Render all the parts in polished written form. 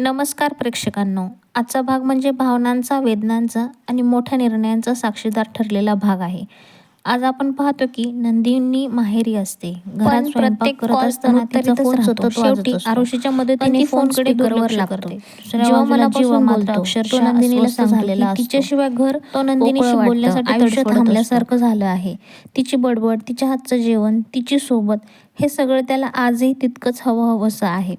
नमस्कार प्रेक्षकांनो. आजचा भाग म्हणजे भावनांचा, वेदनांचा आणि मोठ्या निर्णयांचा साक्षीदार ठरलेला भाग आहे. आज आपण पाहतो की नंदिनी माहेरी असते. घरात स्वयंपाक करत असताना तिचा फोन सतत वाजत असतो. आरुषीच्या मदतीने फोनकडे दुर्लक्ष करते. जेव्हा मनापासून बोलतो तो नंदिनीला सांगतो की तिच्याशिवाय घर तो नंदिनीशी बोलण्यासाठी आयुष्य थांबल्यासारखं झालं आहे. तिची बडबड, तिच्या हातचं जेवण, तिची सोबत हे सगळं त्याला आजही तितकंच हवंसं आहे.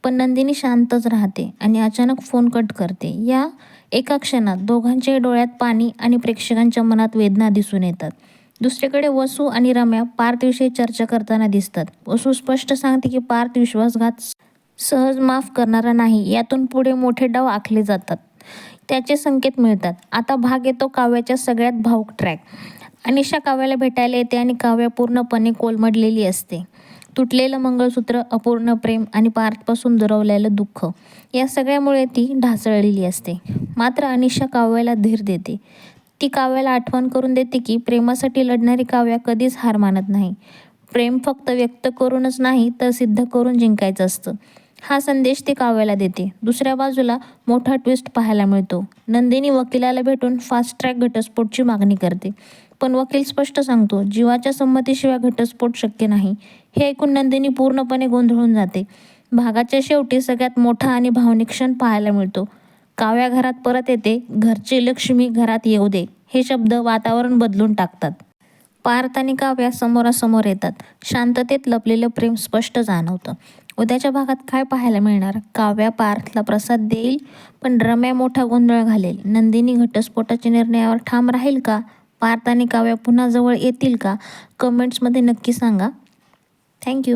पण नंदिनी शांतच राहते आणि अचानक फोन कट करते. या एका क्षणात दोघांच्याही डोळ्यात पाणी आणि प्रेक्षकांच्या मनात वेदना दिसून येतात. दुसरीकडे वसू आणि रम्या पार्थविषयी चर्चा करताना दिसतात. वसू स्पष्ट सांगते की पार्थ विश्वासघात सहज माफ करणारा नाही. यातून पुढे मोठे डाव आखले जातात. त्याचे संकेत मिळतात. आता भाग येतो काव्याच्या सगळ्यात भावूक ट्रॅक. अनिशा काव्याला भेटायला येते आणि काव्य पूर्णपणे कोलमडलेली असते. तुटलेलं मंगळसूत्र, अपूर्ण प्रेम आणि पार्थपासून दुरावलेलं दुःख या सगळ्यामुळे ती ढासळलेली असते. मात्र अनिशा काव्याला धीर देते. ती काव्याला आठवण करून देते की प्रेमासाठी लढणारी काव्या कधीच हार मानत नाही. प्रेम फक्त व्यक्त करूनच नाही तर सिद्ध करून जिंकायचं असतं. हा संदेश ती काव्याला देते. दुसऱ्या बाजूला मोठा ट्विस्ट पाहायला मिळतो. नंदिनी वकिलाला भेटून फास्ट ट्रॅक घटस्फोटची मागणी करते. पण वकील स्पष्ट सांगतो जीवाच्या संमतीशिवाय घटस्फोट शक्य नाही. हे ऐकून नंदिनी पूर्णपणे गोंधळून जाते. भागाच्या शेवटी सगळ्यात मोठा आणि भावनिक क्षण पाहायला मिळतो. काव्या घरात परत येते. घरची लक्ष्मी घरात येऊ दे हे शब्द वातावरण बदलून टाकतात. पार्थ आणि काव्या समोरासमोर येतात. शांततेत लपलेलं प्रेम स्पष्ट जाणवतं. उद्याच्या भागात काय पाहायला मिळणार? काव्या पार्थला प्रसाद देईल पण रम्या मोठा गोंधळ घालेल. नंदिनी घटस्फोटाच्या निर्णयावर ठाम राहील का? पार्थ आणि काव्या पुन्हा जवळ येतील का? कमेंट्समध्ये नक्की सांगा. थँक्यू.